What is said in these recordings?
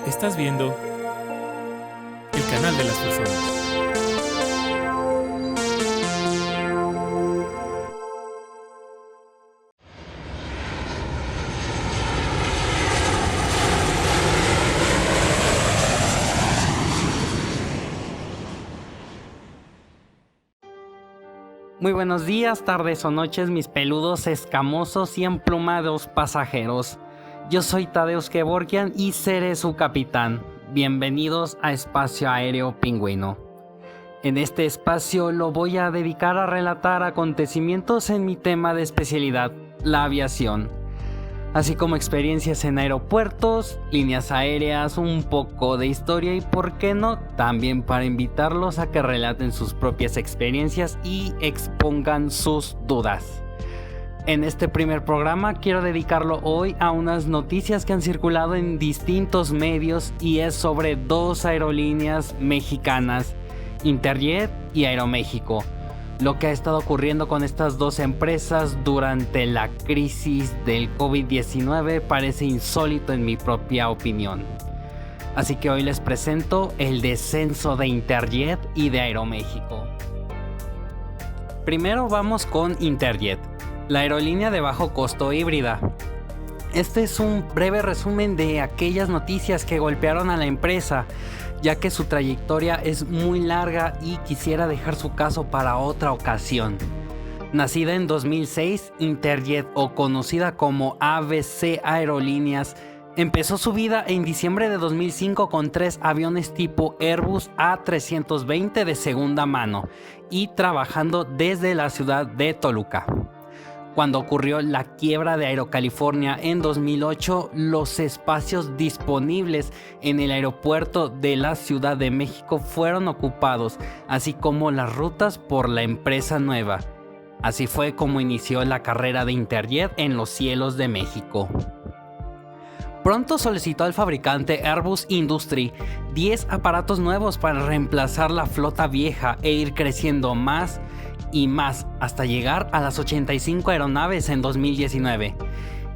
Estás viendo el canal de las personas. Muy buenos días, tardes o noches, mis peludos, escamosos y emplumados pasajeros. Yo soy Tadeusz Kevorkian y seré su capitán. Bienvenidos a Espacio Aéreo Pingüino. En este espacio lo voy a dedicar a relatar acontecimientos en mi tema de especialidad, la aviación, así como experiencias en aeropuertos, líneas aéreas, un poco de historia y, por qué no, también para invitarlos a que relaten sus propias experiencias y expongan sus dudas. En este primer programa quiero dedicarlo hoy a unas noticias que han circulado en distintos medios y es sobre dos aerolíneas mexicanas, Interjet y Aeroméxico. Lo que ha estado ocurriendo con estas dos empresas durante la crisis del COVID-19 parece insólito en mi propia opinión. Así que hoy les presento el descenso de Interjet y de Aeroméxico. Primero vamos con Interjet, la aerolínea de bajo costo híbrida. Este es un breve resumen de aquellas noticias que golpearon a la empresa, ya que su trayectoria es muy larga y quisiera dejar su caso para otra ocasión. Nacida en 2006, Interjet, o conocida como ABC Aerolíneas, empezó su vida en diciembre de 2005 con 3 aviones tipo Airbus A320 de segunda mano y trabajando desde la ciudad de Toluca. Cuando ocurrió la quiebra de Aerocalifornia en 2008, los espacios disponibles en el aeropuerto de la Ciudad de México fueron ocupados, así como las rutas por la empresa nueva. Así fue como inició la carrera de Interjet en los cielos de México. Pronto solicitó al fabricante Airbus Industrie 10 aparatos nuevos para reemplazar la flota vieja e ir creciendo más y más hasta llegar a las 85 aeronaves en 2019.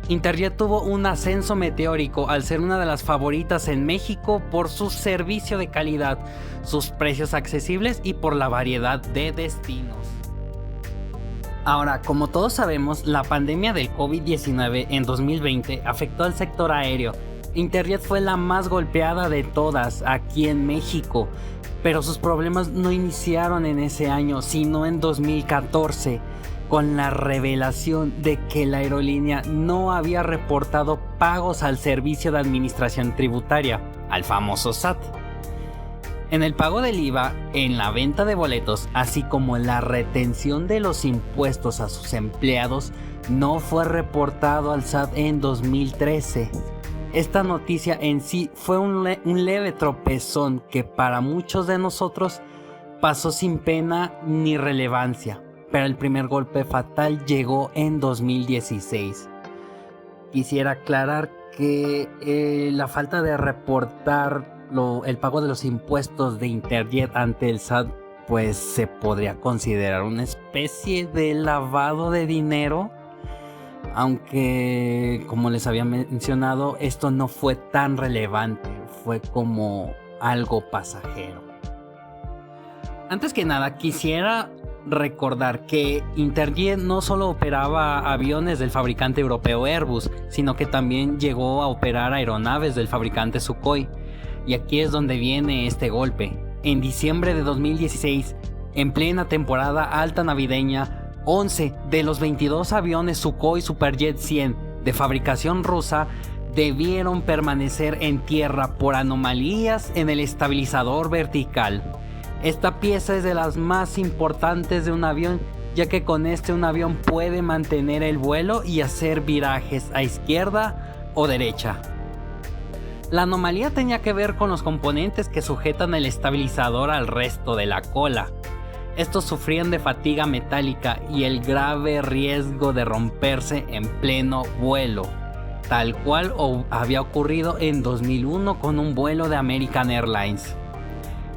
Interjet tuvo un ascenso meteórico al ser una de las favoritas en México por su servicio de calidad, sus precios accesibles y por la variedad de destinos. Ahora, como todos sabemos, la pandemia del COVID-19 en 2020 afectó al sector aéreo. Interjet fue la más golpeada de todas aquí en México, pero sus problemas no iniciaron en ese año, sino en 2014, con la revelación de que la aerolínea no había reportado pagos al Servicio de Administración Tributaria, al famoso SAT. En el pago del IVA, en la venta de boletos, así como la retención de los impuestos a sus empleados, no fue reportado al SAT en 2013. Esta noticia en sí fue un leve tropezón que para muchos de nosotros pasó sin pena ni relevancia, pero el primer golpe fatal llegó en 2016. Quisiera aclarar que la falta de reportar el pago de los impuestos de Interjet ante el SAT pues se podría considerar una especie de lavado de dinero, aunque como les había mencionado esto no fue tan relevante, fue como algo pasajero. Antes que nada quisiera recordar que Interjet no solo operaba aviones del fabricante europeo Airbus, sino que también llegó a operar aeronaves del fabricante Sukhoi. Y aquí es donde viene este golpe. En diciembre de 2016, en plena temporada alta navideña, 11 de los 22 aviones Sukhoi Superjet 100 de fabricación rusa debieron permanecer en tierra por anomalías en el estabilizador vertical. Esta pieza es de las más importantes de un avión, ya que con un avión puede mantener el vuelo y hacer virajes a izquierda o derecha. La anomalía tenía que ver con los componentes que sujetan el estabilizador al resto de la cola. Estos sufrían de fatiga metálica y el grave riesgo de romperse en pleno vuelo, tal cual había ocurrido en 2001 con un vuelo de American Airlines.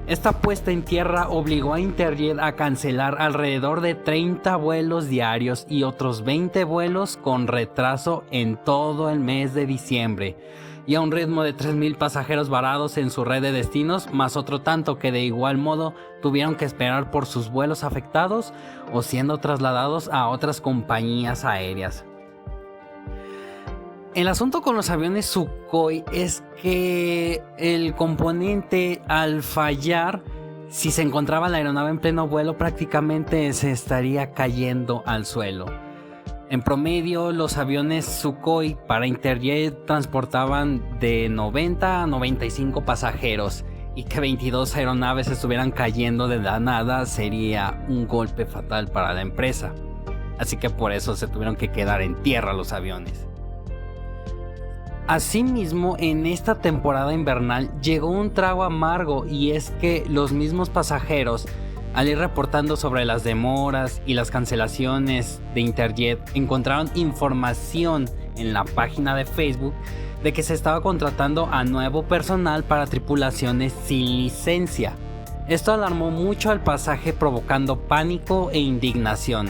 Esta puesta en tierra obligó a Interjet a cancelar alrededor de 30 vuelos diarios y otros 20 vuelos con retraso en todo el mes de diciembre, y a un ritmo de 3,000 pasajeros varados en su red de destinos, más otro tanto que de igual modo tuvieron que esperar por sus vuelos afectados o siendo trasladados a otras compañías aéreas. El asunto con los aviones Sukhoi es que el componente, al fallar, si se encontraba la aeronave en pleno vuelo, prácticamente se estaría cayendo al suelo. En promedio, los aviones Sukhoi para Interjet transportaban de 90 a 95 pasajeros, y que 22 aeronaves estuvieran cayendo de la nada sería un golpe fatal para la empresa. Así que por eso se tuvieron que quedar en tierra los aviones. Asimismo, en esta temporada invernal llegó un trago amargo, y es que los mismos pasajeros, al ir reportando sobre las demoras y las cancelaciones de Interjet, encontraron información en la página de Facebook de que se estaba contratando a nuevo personal para tripulaciones sin licencia. Esto alarmó mucho al pasaje, provocando pánico e indignación.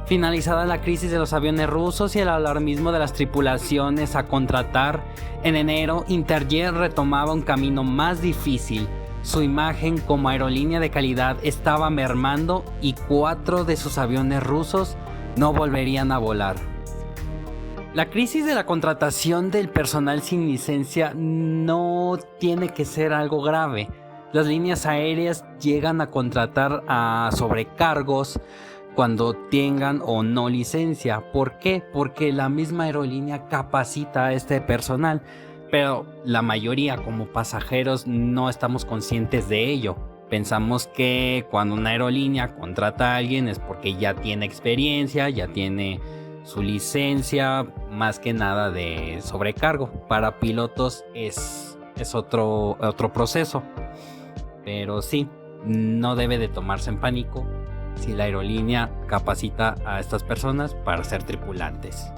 Finalizada la crisis de los aviones rusos y el alarmismo de las tripulaciones a contratar, en enero Interjet retomaba un camino más difícil. Su imagen como aerolínea de calidad estaba mermando y 4 de sus aviones rusos no volverían a volar. La crisis de la contratación del personal sin licencia no tiene que ser algo grave. Las líneas aéreas llegan a contratar a sobrecargos cuando tengan o no licencia. ¿Por qué? Porque la misma aerolínea capacita a este personal, pero la mayoría como pasajeros no estamos conscientes de ello. Pensamos que cuando una aerolínea contrata a alguien es porque ya tiene experiencia, ya tiene su licencia, más que nada de sobrecargo. Para pilotos es otro proceso, pero sí, no debe de tomarse en pánico si la aerolínea capacita a estas personas para ser tripulantes.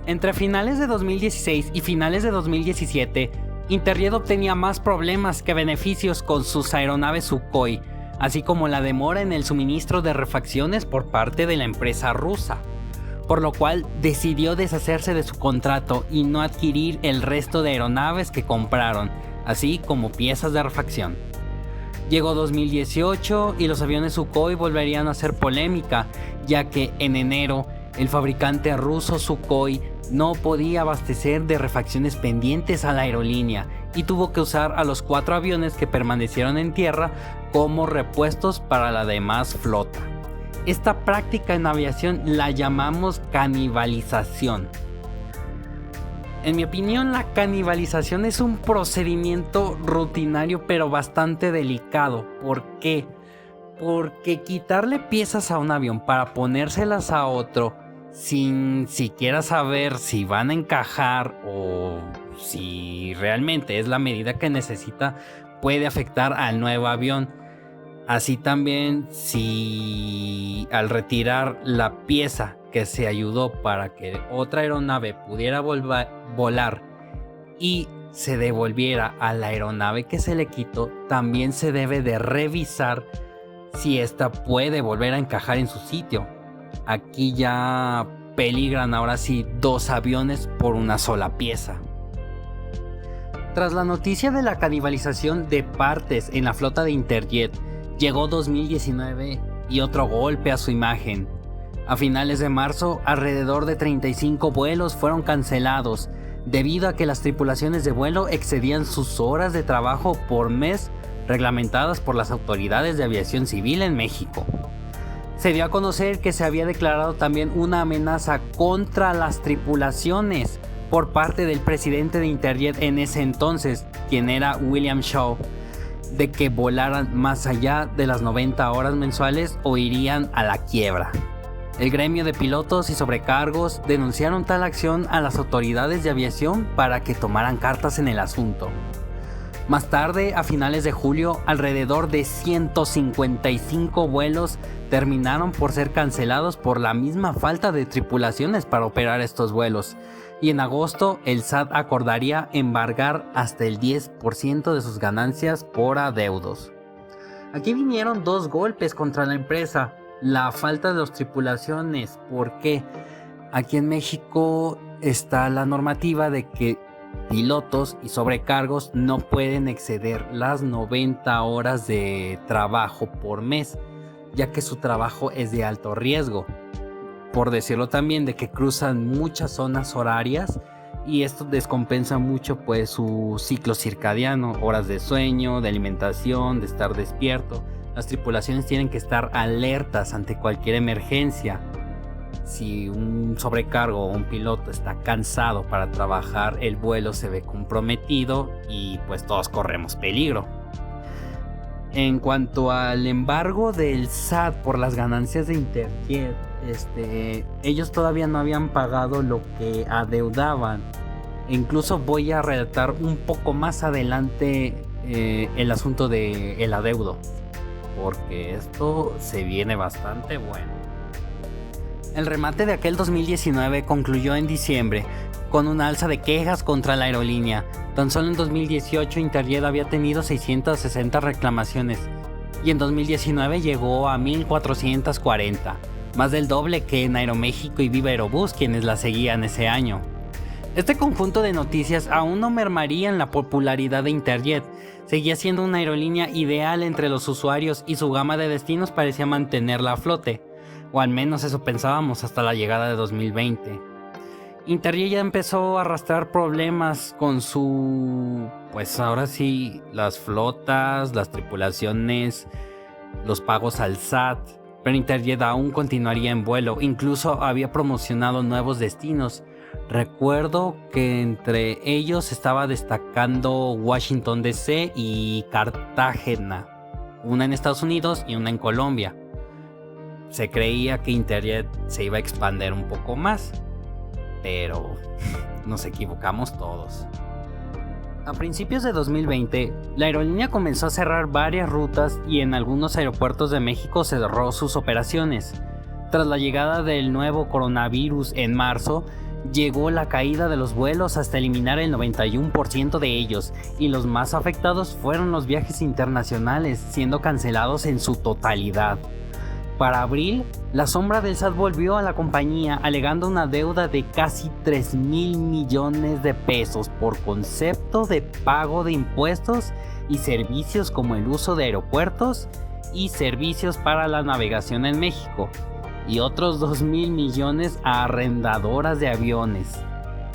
Entre finales de 2016 y finales de 2017, Interjet obtenía más problemas que beneficios con sus aeronaves Sukhoi, así como la demora en el suministro de refacciones por parte de la empresa rusa, por lo cual decidió deshacerse de su contrato y no adquirir el resto de aeronaves que compraron, así como piezas de refacción. Llegó 2018 y los aviones Sukhoi volverían a ser polémica, ya que en enero el fabricante ruso Sukhoi no podía abastecer de refacciones pendientes a la aerolínea y tuvo que usar a los 4 aviones que permanecieron en tierra como repuestos para la demás flota. Esta práctica en aviación la llamamos canibalización. En mi opinión, la canibalización es un procedimiento rutinario pero bastante delicado. ¿Por qué? Porque quitarle piezas a un avión para ponérselas a otro sin siquiera saber si van a encajar o si realmente es la medida que necesita puede afectar al nuevo avión. Así también, si al retirar la pieza que se ayudó para que otra aeronave pudiera volar y se devolviera a la aeronave que se le quitó, también se debe de revisar si esta puede volver a encajar en su sitio. Aquí ya peligran ahora sí 2 aviones por una sola pieza. Tras la noticia de la canibalización de partes en la flota de Interjet, llegó 2019 y otro golpe a su imagen. A finales de marzo, alrededor de 35 vuelos fueron cancelados, debido a que las tripulaciones de vuelo excedían sus horas de trabajo por mes reglamentadas por las autoridades de aviación civil en México. Se dio a conocer que se había declarado también una amenaza contra las tripulaciones por parte del presidente de Interjet en ese entonces, quien era William Shaw, de que volaran más allá de las 90 horas mensuales o irían a la quiebra. El gremio de pilotos y sobrecargos denunciaron tal acción a las autoridades de aviación para que tomaran cartas en el asunto. Más tarde, a finales de julio, alrededor de 155 vuelos terminaron por ser cancelados por la misma falta de tripulaciones para operar estos vuelos. Y en agosto, el SAT acordaría embargar hasta el 10% de sus ganancias por adeudos. Aquí vinieron 2 golpes contra la empresa. La falta de las tripulaciones. ¿Por qué? Aquí en México está la normativa de que Pilotos y sobrecargos no pueden exceder las 90 horas de trabajo por mes, ya que su trabajo es de alto riesgo. Por decirlo también, de que cruzan muchas zonas horarias y esto descompensa mucho pues su ciclo circadiano, horas de sueño, de alimentación, de estar despierto. Las tripulaciones tienen que estar alertas ante cualquier emergencia. Si un sobrecargo o un piloto está cansado para trabajar, el vuelo se ve comprometido y pues todos corremos peligro. En cuanto al embargo del SAT por las ganancias de Interjet, ellos todavía no habían pagado lo que adeudaban. Incluso voy a relatar un poco más adelante el asunto del adeudo, porque esto se viene bastante bueno. El remate de aquel 2019 concluyó en diciembre con una alza de quejas contra la aerolínea. Tan solo en 2018 Interjet había tenido 660 reclamaciones y en 2019 llegó a 1440, más del doble que en Aeroméxico y Viva Aerobús, quienes la seguían ese año. Este conjunto de noticias aún no mermaría en la popularidad de Interjet. Seguía siendo una aerolínea ideal entre los usuarios y su gama de destinos parecía mantenerla a flote. O al menos eso pensábamos hasta la llegada de 2020. Interjet ya empezó a arrastrar problemas con pues ahora sí, las flotas, las tripulaciones, los pagos al SAT. Pero Interjet aún continuaría en vuelo, incluso había promocionado nuevos destinos. Recuerdo que entre ellos estaba destacando Washington DC y Cartagena, una en Estados Unidos y una en Colombia. Se creía que Interjet se iba a expandir un poco más, pero nos equivocamos todos. A principios de 2020, la aerolínea comenzó a cerrar varias rutas y en algunos aeropuertos de México cerró sus operaciones. Tras la llegada del nuevo coronavirus en marzo, llegó la caída de los vuelos hasta eliminar el 91% de ellos, y los más afectados fueron los viajes internacionales, siendo cancelados en su totalidad. Para abril, la sombra del SAT volvió a la compañía alegando una deuda de casi 3,000 millones de pesos por concepto de pago de impuestos y servicios como el uso de aeropuertos y servicios para la navegación en México, y otros 2,000 millones a arrendadoras de aviones,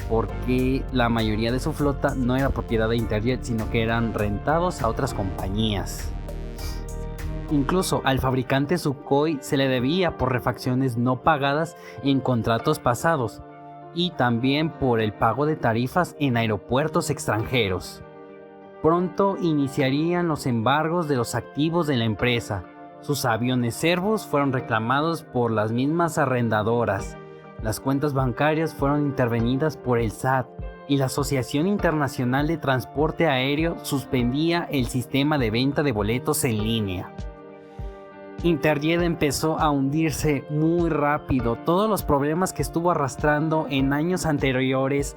porque la mayoría de su flota no era propiedad de Interjet, sino que eran rentados a otras compañías. Incluso al fabricante Sukhoi se le debía por refacciones no pagadas en contratos pasados y también por el pago de tarifas en aeropuertos extranjeros. Pronto iniciarían los embargos de los activos de la empresa. Sus aviones Airbus fueron reclamados por las mismas arrendadoras. Las cuentas bancarias fueron intervenidas por el SAT y la Asociación Internacional de Transporte Aéreo suspendía el sistema de venta de boletos en línea. Interjet empezó a hundirse muy rápido. Todos los problemas que estuvo arrastrando en años anteriores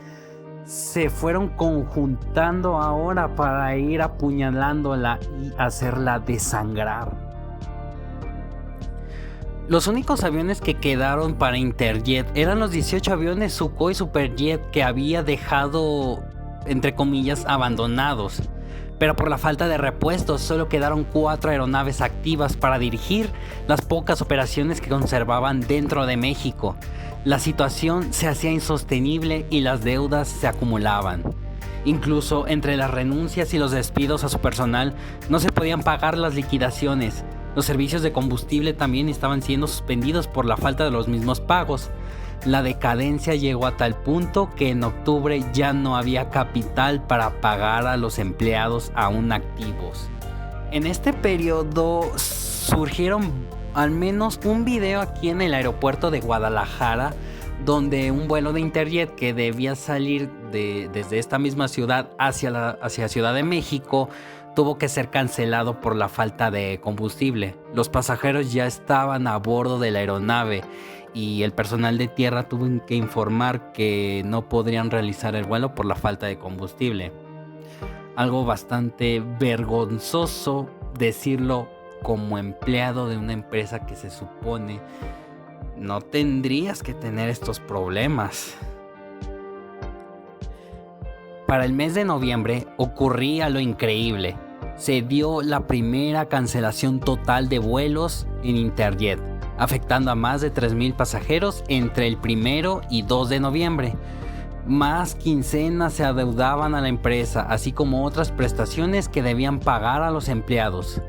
se fueron conjuntando ahora para ir apuñalándola y hacerla desangrar. Los únicos aviones que quedaron para Interjet eran los 18 aviones Sukhoi Superjet que había dejado, entre comillas, abandonados. Pero por la falta de repuestos solo quedaron 4 aeronaves activas para dirigir las pocas operaciones que conservaban dentro de México. La situación se hacía insostenible y las deudas se acumulaban. Incluso entre las renuncias y los despidos a su personal no se podían pagar las liquidaciones. Los servicios de combustible también estaban siendo suspendidos por la falta de los mismos pagos. La decadencia llegó a tal punto que en octubre ya no había capital para pagar a los empleados aún activos. En este periodo surgieron al menos un video aquí en el aeropuerto de Guadalajara, donde un vuelo de Interjet que debía salir desde esta misma ciudad hacia Ciudad de México tuvo que ser cancelado por la falta de combustible. Los pasajeros ya estaban a bordo de la aeronave y el personal de tierra tuvo que informar que no podrían realizar el vuelo por la falta de combustible. Algo bastante vergonzoso decirlo como empleado de una empresa que se supone no tendrías que tener estos problemas. Para el mes de noviembre ocurría lo increíble. Se dio la primera cancelación total de vuelos en Interjet, afectando a más de 3,000 pasajeros entre el 1 y 2 de noviembre. Más quincenas se adeudaban a la empresa, así como otras prestaciones que debían pagar a los empleados.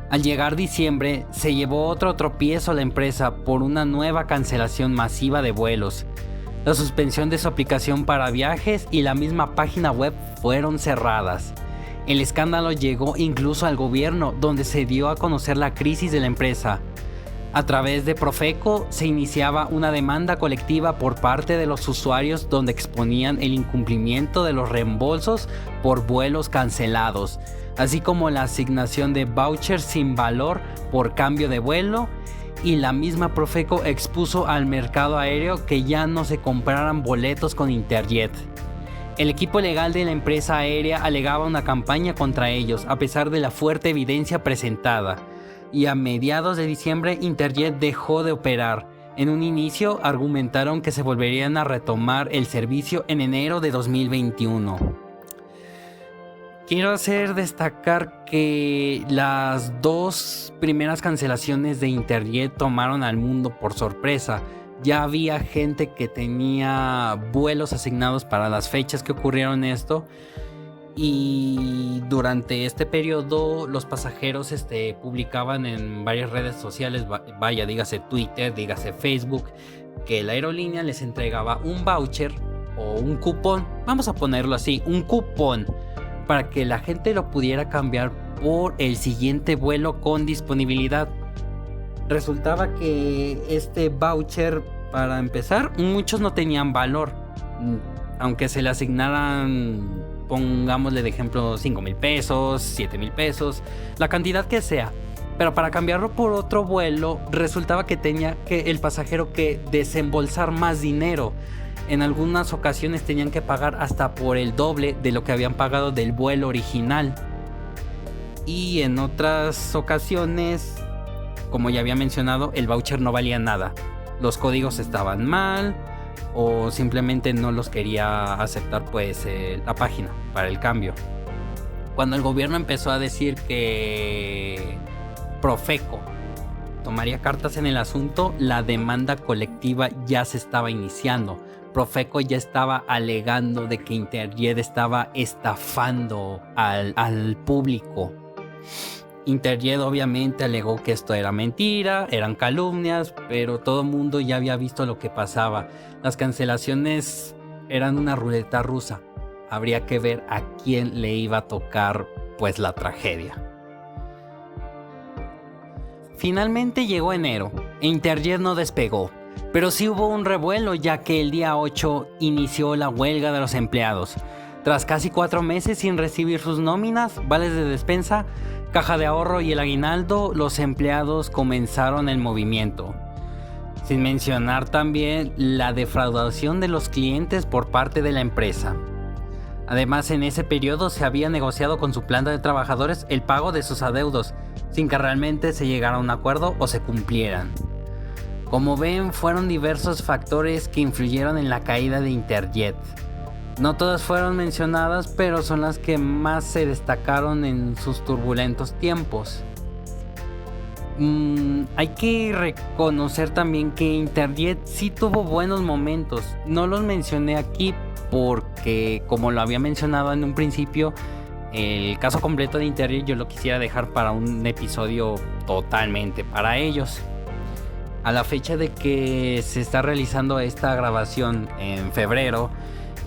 Al llegar diciembre, se llevó otro tropiezo a la empresa por una nueva cancelación masiva de vuelos. La suspensión de su aplicación para viajes y la misma página web fueron cerradas. El escándalo llegó incluso al gobierno, donde se dio a conocer la crisis de la empresa. A través de Profeco se iniciaba una demanda colectiva por parte de los usuarios donde exponían el incumplimiento de los reembolsos por vuelos cancelados, así como la asignación de vouchers sin valor por cambio de vuelo, y la misma Profeco expuso al mercado aéreo que ya no se compraran boletos con Interjet. El equipo legal de la empresa aérea alegaba una campaña contra ellos a pesar de la fuerte evidencia presentada. Y a mediados de diciembre Interjet dejó de operar. En un inicio argumentaron que se volverían a retomar el servicio en enero de 2021. Quiero hacer destacar que las 2 primeras cancelaciones de Interjet tomaron al mundo por sorpresa. Ya había gente que tenía vuelos asignados para las fechas que ocurrieron esto. Y durante este periodo los pasajeros publicaban en varias redes sociales, dígase Twitter, dígase Facebook, que la aerolínea les entregaba un voucher o un cupón, vamos a ponerlo así, un cupón, para que la gente lo pudiera cambiar por el siguiente vuelo con disponibilidad. Resultaba que este voucher, para empezar, muchos no tenían valor, aunque se le asignaran, pongámosle de ejemplo, 5,000 pesos, 7,000 pesos, la cantidad que sea. Pero para cambiarlo por otro vuelo, resultaba que tenía que el pasajero que desembolsar más dinero. En algunas ocasiones tenían que pagar hasta por el doble de lo que habían pagado del vuelo original. Y en otras ocasiones, como ya había mencionado, el voucher no valía nada. Los códigos estaban mal, o simplemente no los quería aceptar la página para el cambio. Cuando el gobierno empezó a decir que Profeco tomaría cartas en el asunto, la demanda colectiva ya se estaba iniciando. Profeco ya estaba alegando de que Interjet estaba estafando al público. Interjet obviamente alegó que esto era mentira, eran calumnias, pero todo el mundo ya había visto lo que pasaba. Las cancelaciones eran una ruleta rusa. Habría que ver a quién le iba a tocar la tragedia. Finalmente llegó enero e Interjet no despegó, pero sí hubo un revuelo, ya que el día 8 inició la huelga de los empleados. Tras casi 4 meses sin recibir sus nóminas, vales de despensa, caja de ahorro y el aguinaldo, los empleados comenzaron el movimiento. Sin mencionar también la defraudación de los clientes por parte de la empresa. Además, en ese periodo se había negociado con su planta de trabajadores el pago de sus adeudos, sin que realmente se llegara a un acuerdo o se cumplieran. Como ven, fueron diversos factores que influyeron en la caída de Interjet. No todas fueron mencionadas, pero son las que más se destacaron en sus turbulentos tiempos. Hay que reconocer también que Interjet sí tuvo buenos momentos. No los mencioné aquí porque, como lo había mencionado en un principio, el caso completo de Interjet yo lo quisiera dejar para un episodio totalmente para ellos. A la fecha de que se está realizando esta grabación en febrero,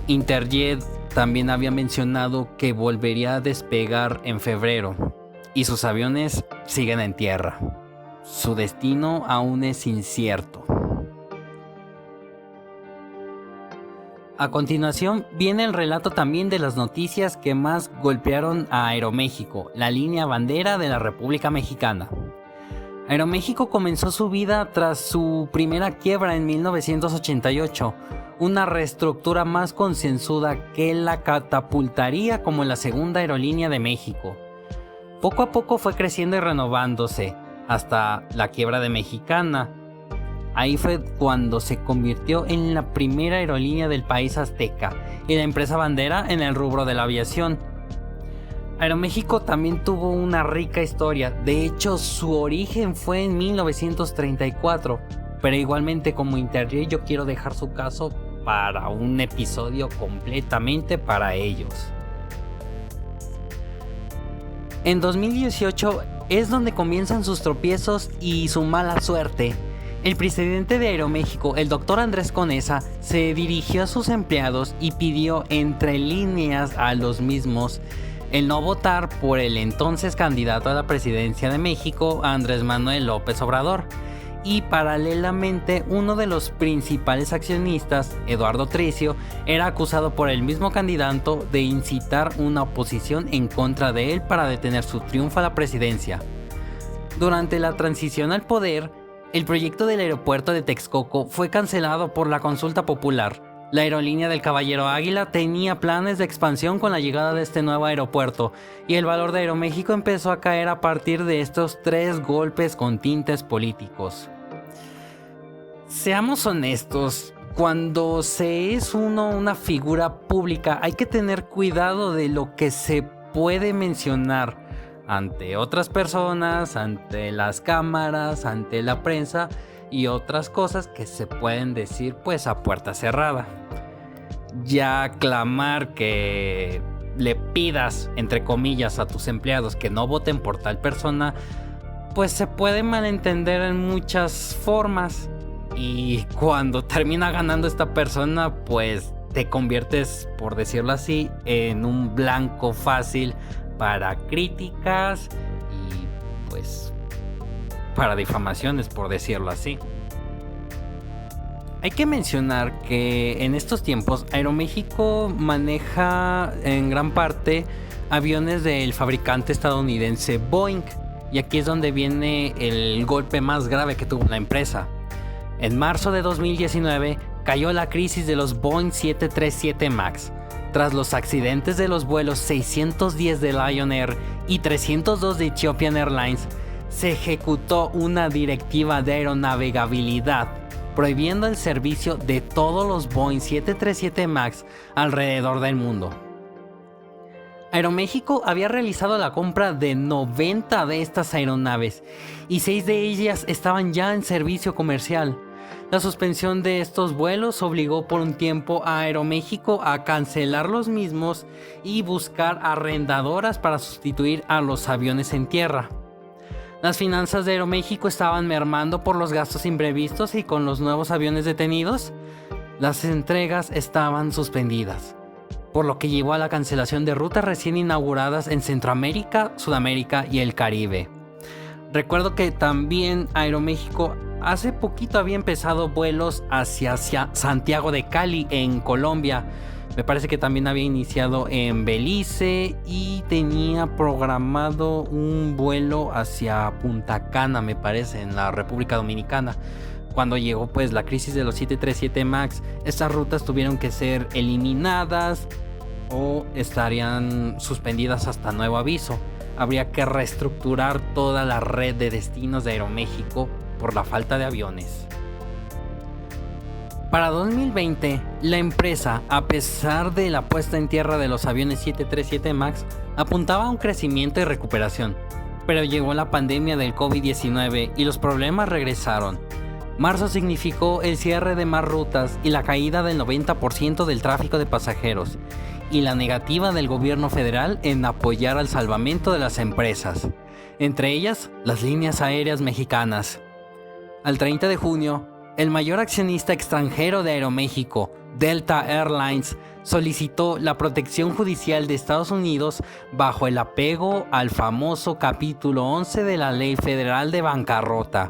Interjet también había mencionado que volvería a despegar en febrero y sus aviones siguen en tierra. Su destino aún es incierto. A continuación viene el relato también de las noticias que más golpearon a Aeroméxico, la línea bandera de la República Mexicana. Aeroméxico comenzó su vida tras su primera quiebra en 1988, una reestructura más concienzuda que la catapultaría como la segunda aerolínea de México. Poco a poco fue creciendo y renovándose, hasta la quiebra de Mexicana. Ahí fue cuando se convirtió en la primera aerolínea del país azteca y la empresa bandera en el rubro de la aviación. Aeroméxico también tuvo una rica historia. De hecho, su origen fue en 1934, pero igualmente como Interjet yo quiero dejar su caso para un episodio completamente para ellos. En 2018 es donde comienzan sus tropiezos y su mala suerte. El presidente de Aeroméxico, el doctor Andrés Conesa, se dirigió a sus empleados y pidió entre líneas a los mismos el no votar por el entonces candidato a la presidencia de México, Andrés Manuel López Obrador. Y paralelamente, uno de los principales accionistas, Eduardo Tricio, era acusado por el mismo candidato de incitar una oposición en contra de él para detener su triunfo a la presidencia. Durante la transición al poder, el proyecto del aeropuerto de Texcoco fue cancelado por la consulta popular. La aerolínea del Caballero Águila tenía planes de expansión con la llegada de este nuevo aeropuerto, y el valor de Aeroméxico empezó a caer a partir de estos 3 golpes con tintes políticos. Seamos honestos, cuando se es una figura pública hay que tener cuidado de lo que se puede mencionar ante otras personas, ante las cámaras, ante la prensa y otras cosas que se pueden decir pues a puerta cerrada. Ya clamar que le pidas entre comillas a tus empleados que no voten por tal persona, pues se puede malentender en muchas formas, y cuando termina ganando esta persona pues te conviertes, por decirlo así, en un blanco fácil para críticas y pues para difamaciones, por decirlo así. Hay que mencionar que en estos tiempos Aeroméxico maneja en gran parte aviones del fabricante estadounidense Boeing, y aquí es donde viene el golpe más grave que tuvo la empresa. En marzo de 2019 cayó la crisis de los Boeing 737 MAX. Tras los accidentes de los vuelos 610 de Lion Air y 302 de Ethiopian Airlines, se ejecutó una directiva de aeronavegabilidad prohibiendo el servicio de todos los Boeing 737 MAX alrededor del mundo. Aeroméxico había realizado la compra de 90 de estas aeronaves y 6 de ellas estaban ya en servicio comercial. La suspensión de estos vuelos obligó por un tiempo a Aeroméxico a cancelar los mismos y buscar arrendadoras para sustituir a los aviones en tierra. Las finanzas de Aeroméxico estaban mermando por los gastos imprevistos y con los nuevos aviones detenidos, las entregas estaban suspendidas, por lo que llevó a la cancelación de rutas recién inauguradas en Centroamérica, Sudamérica y el Caribe. Recuerdo que también Aeroméxico hace poquito había empezado vuelos hacia Santiago de Cali en Colombia. Me parece que también había iniciado en Belice y tenía programado un vuelo hacia Punta Cana, me parece, en la República Dominicana. Cuando llegó pues la crisis de los 737 MAX, estas rutas tuvieron que ser eliminadas o estarían suspendidas hasta nuevo aviso. Habría que reestructurar toda la red de destinos de Aeroméxico por la falta de aviones. Para 2020, la empresa, a pesar de la puesta en tierra de los aviones 737 MAX, apuntaba a un crecimiento y recuperación, pero llegó la pandemia del COVID-19 y los problemas regresaron. Marzo significó el cierre de más rutas y la caída del 90% del tráfico de pasajeros, y la negativa del gobierno federal en apoyar al salvamento de las empresas, entre ellas las líneas aéreas mexicanas. Al 30 de junio, el mayor accionista extranjero de Aeroméxico, Delta Airlines, solicitó la protección judicial de Estados Unidos bajo el apego al famoso capítulo 11 de la Ley Federal de Bancarrota.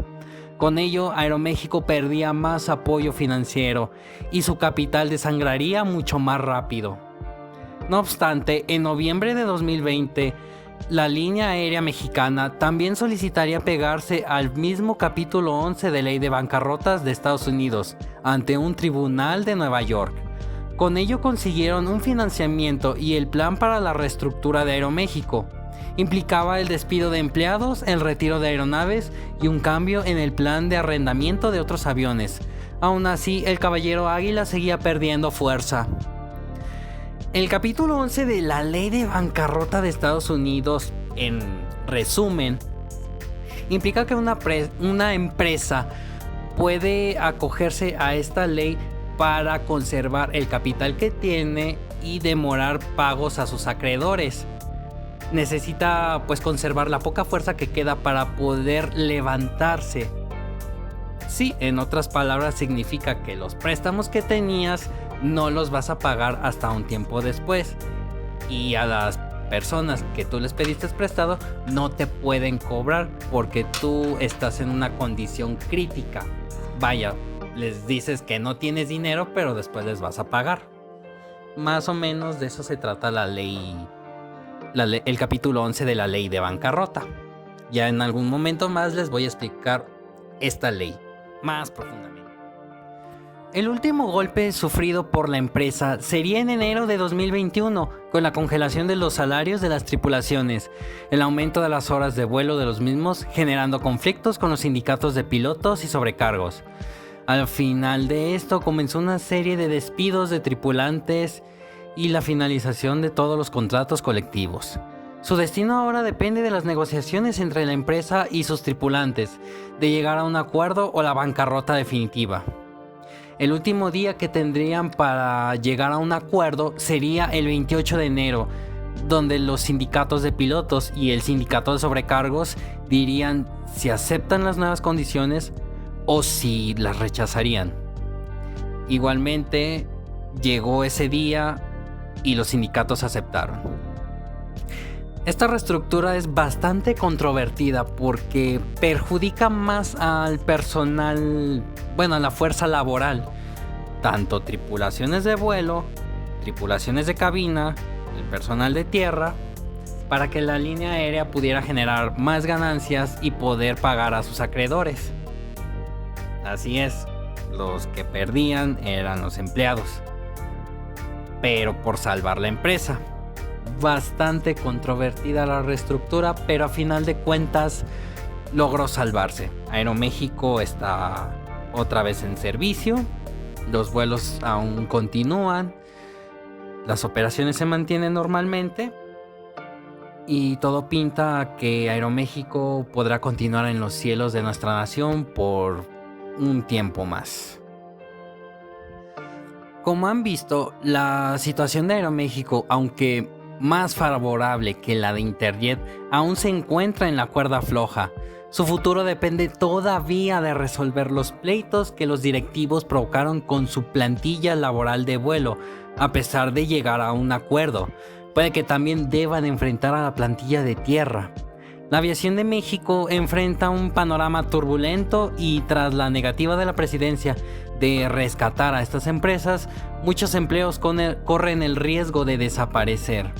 Con ello, Aeroméxico perdía más apoyo financiero y su capital desangraría mucho más rápido. No obstante, en noviembre de 2020, la línea aérea mexicana también solicitaría pegarse al mismo capítulo 11 de Ley de Bancarrotas de Estados Unidos ante un tribunal de Nueva York. Con ello consiguieron un financiamiento y el plan para la reestructura de Aeroméxico. Implicaba el despido de empleados, el retiro de aeronaves y un cambio en el plan de arrendamiento de otros aviones. Aún así, el Caballero Águila seguía perdiendo fuerza. El capítulo 11 de la Ley de Bancarrota de Estados Unidos, en resumen, implica que una empresa puede acogerse a esta ley para conservar el capital que tiene y demorar pagos a sus acreedores. Necesita pues conservar la poca fuerza que queda para poder levantarse. Sí, en otras palabras significa que los préstamos que tenías no los vas a pagar hasta un tiempo después. Y a las personas que tú les pediste prestado no te pueden cobrar porque tú estás en una condición crítica. Vaya, les dices que no tienes dinero, pero después les vas a pagar. Más o menos de eso se trata el capítulo 11 de la Ley de Bancarrota. Ya en algún momento más les voy a explicar esta ley más profundamente. El último golpe sufrido por la empresa sería en enero de 2021, con la congelación de los salarios de las tripulaciones, el aumento de las horas de vuelo de los mismos, generando conflictos con los sindicatos de pilotos y sobrecargos. Al final de esto comenzó una serie de despidos de tripulantes y la finalización de todos los contratos colectivos. Su destino ahora depende de las negociaciones entre la empresa y sus tripulantes, de llegar a un acuerdo o la bancarrota definitiva. El último día que tendrían para llegar a un acuerdo sería el 28 de enero, donde los sindicatos de pilotos y el sindicato de sobrecargos dirían si aceptan las nuevas condiciones o si las rechazarían. Igualmente, llegó ese día y los sindicatos aceptaron. Esta reestructura es bastante controvertida porque perjudica más al personal, a la fuerza laboral, tanto tripulaciones de vuelo, tripulaciones de cabina, el personal de tierra, para que la línea aérea pudiera generar más ganancias y poder pagar a sus acreedores. Así es, los que perdían eran los empleados, pero por salvar la empresa. Bastante controvertida la reestructura, pero a final de cuentas logró salvarse. Aeroméxico está otra vez en servicio, los vuelos aún continúan, las operaciones se mantienen normalmente y todo pinta a que Aeroméxico podrá continuar en los cielos de nuestra nación por un tiempo más. Como han visto, la situación de Aeroméxico, aunque más favorable que la de Interjet, aún se encuentra en la cuerda floja. Su futuro depende todavía de resolver los pleitos que los directivos provocaron con su plantilla laboral de vuelo, a pesar de llegar a un acuerdo. Puede que también deban enfrentar a la plantilla de tierra. La aviación de México enfrenta un panorama turbulento y tras la negativa de la presidencia de rescatar a estas empresas, muchos empleos corren el riesgo de desaparecer.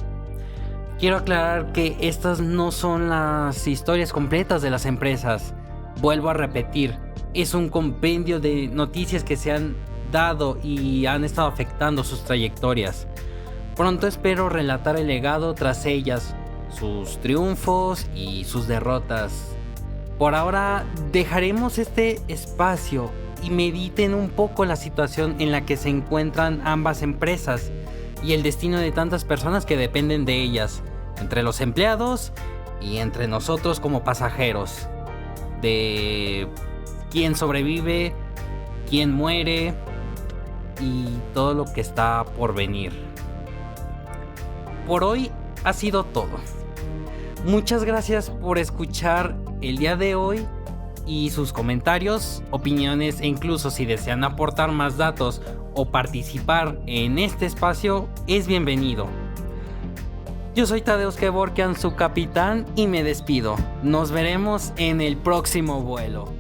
Quiero aclarar que estas no son las historias completas de las empresas. Vuelvo a repetir, es un compendio de noticias que se han dado y han estado afectando sus trayectorias. Pronto espero relatar el legado tras ellas, sus triunfos y sus derrotas. Por ahora dejaremos este espacio y mediten un poco la situación en la que se encuentran ambas empresas y el destino de tantas personas que dependen de ellas, entre los empleados y entre nosotros como pasajeros, de quién sobrevive, quién muere y todo lo que está por venir. Por hoy ha sido todo. Muchas gracias por escuchar el día de hoy y sus comentarios, opiniones e incluso si desean aportar más datos o participar en este espacio es bienvenido. Yo soy Tadeusz Kevorkian, su capitán, y me despido. Nos veremos en el próximo vuelo.